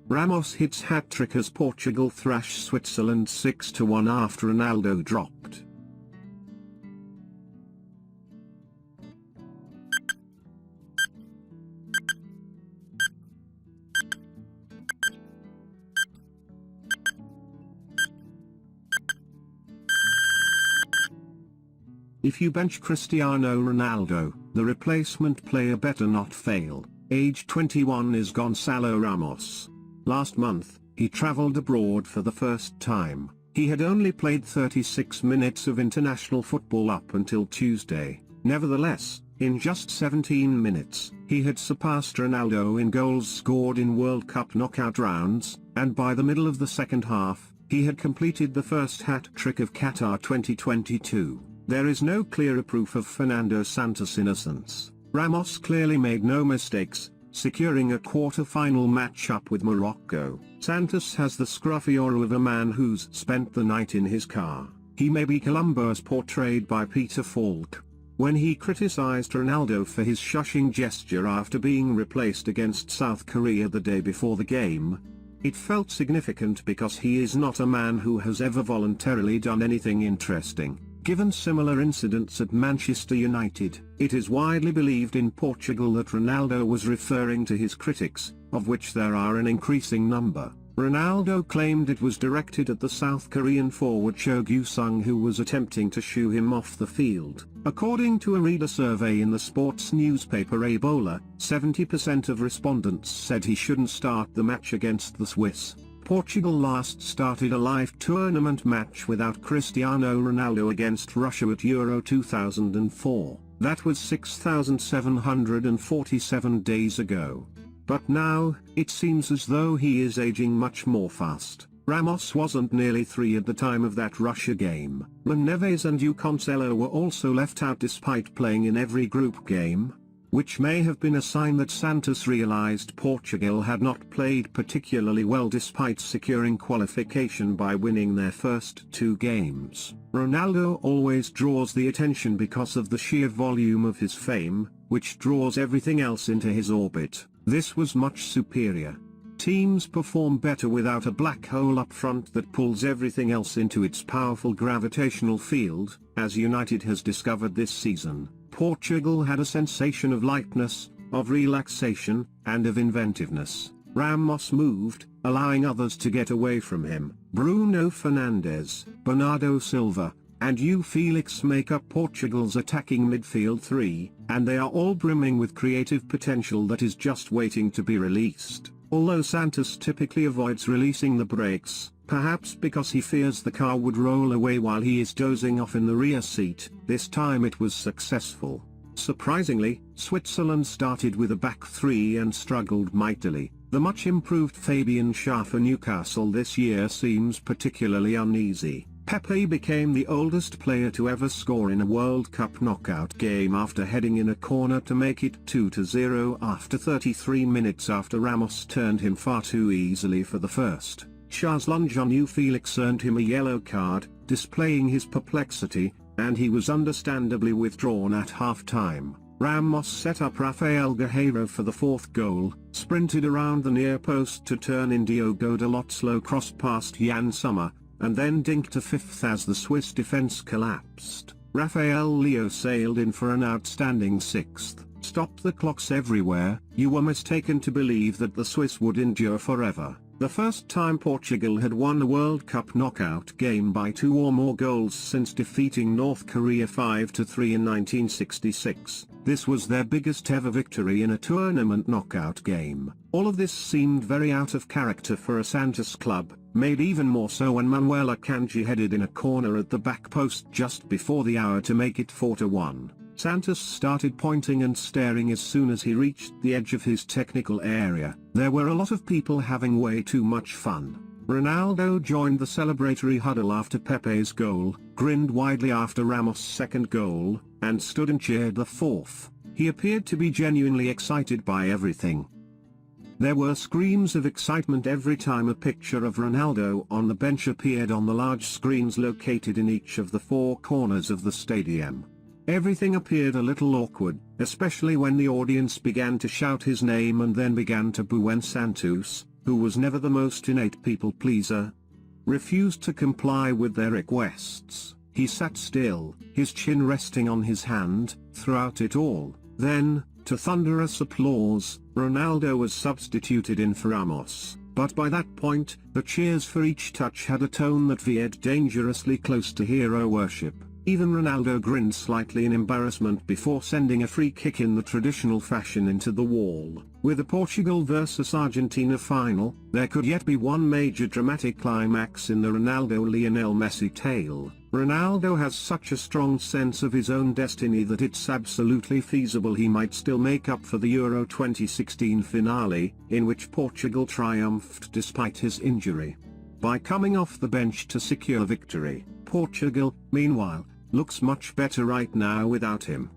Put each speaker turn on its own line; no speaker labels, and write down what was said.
Ramos hits hat-trick as Portugal thrash Switzerland 6-1 after Ronaldo dropped. If you bench Cristiano Ronaldo, the replacement player better not fail. Age 21 is Gonzalo Ramos. Last month, he traveled abroad for the first time. He had only played 36 minutes of international football up until Tuesday. Nevertheless, in just 17 minutes, he had surpassed Ronaldo in goals scored in World Cup knockout rounds, and by the middle of the second half, he had completed the first hat-trick of Qatar 2022. There is no clearer proof of Fernando Santos' innocence. Ramos clearly made no mistakes, securing a quarter-final match-up with Morocco. Santos has the scruffy aura of a man who's spent the night in his car. He may be Columbo as portrayed by Peter Falk. When he criticized Ronaldo for his shushing gesture after being replaced against South Korea the day before the game, it felt significant because he is not a man who has ever voluntarily done anything interesting. Given similar incidents at Manchester United, it is widely believed in Portugal that Ronaldo was referring to his critics, of which there are an increasing number. Ronaldo claimed it was directed at the South Korean forward Cho Gyu-sung, who was attempting to shoo him off the field. According to a reader survey in the sports newspaper Ebola, 70% of respondents said he shouldn't start the match against the Swiss. Portugal last started a live tournament match without Cristiano Ronaldo against Russia at Euro 2004. That was 6,747 days ago. But now, it seems as though he is aging much more fast. Ramos wasn't nearly 3 at the time of that Russia game. Neves and Cancelo were also left out despite playing in every group game, which may have been a sign that Santos realized Portugal had not played particularly well despite securing qualification by winning their first 2 games. Ronaldo always draws the attention because of the sheer volume of his fame, which draws everything else into his orbit. This was much superior. Teams perform better without a black hole up front that pulls everything else into its powerful gravitational field, as United has discovered this season. Portugal had a sensation of lightness, of relaxation, and of inventiveness. Ramos moved, allowing others to get away from him. Bruno Fernandes, Bernardo Silva, and João Felix make up Portugal's attacking midfield 3, and they are all brimming with creative potential that is just waiting to be released. Although Santos typically avoids releasing the brakes, perhaps because he fears the car would roll away while he is dozing off in the rear seat, this time it was successful. Surprisingly, Switzerland started with a back 3 and struggled mightily. The much improved Fabian Schär for Newcastle this year seems particularly uneasy. Pepe became the oldest player to ever score in a World Cup knockout game after heading in a corner to make it 2-0 after 33 minutes after Ramos turned him far too easily for the first. Schär's lunge on João Felix earned him a yellow card, displaying his perplexity, and he was understandably withdrawn at half-time. Ramos set up Rafael Guerreiro for the 4th goal, sprinted around the near post to turn in Diogo Dalot's slow cross past Jan Sommer, and then dinked to 5th as the Swiss defense collapsed. Rafael Leo sailed in for an outstanding 6th. Stop the clocks everywhere. You were mistaken to believe that the Swiss would endure forever. The first time Portugal had won a World Cup knockout game by 2 or more goals since defeating North Korea 5-3 in 1966. This was their biggest ever victory in a tournament knockout game. All of this seemed very out of character for a Santos club, made even more so when Manuel Akanji headed in a corner at the back post just before the hour to make it 4-1. Santos started pointing and staring as soon as he reached the edge of his technical area. There were a lot of people having way too much fun. Ronaldo joined the celebratory huddle after Pepe's goal, grinned widely after Ramos' second goal, and stood and cheered the 4th. He appeared to be genuinely excited by everything. There were screams of excitement every time a picture of Ronaldo on the bench appeared on the large screens located in each of the 4 corners of the stadium. Everything appeared a little awkward, especially when the audience began to shout his name and then began to boo when Santos, who was never the most innate people-pleaser, refused to comply with their requests. He sat still, his chin resting on his hand, throughout it all. Then, to thunderous applause, Ronaldo was substituted in for Ramos. But by that point, the cheers for each touch had a tone that veered dangerously close to hero worship. Even Ronaldo grinned slightly in embarrassment before sending a free kick in the traditional fashion into the wall. With the Portugal vs Argentina final, there could yet be one major dramatic climax in the Ronaldo-Lionel Messi tale. Ronaldo has such a strong sense of his own destiny that it's absolutely feasible he might still make up for the Euro 2016 finale, in which Portugal triumphed despite his injury. By coming off the bench to secure victory, Portugal, meanwhile, looks much better right now without him.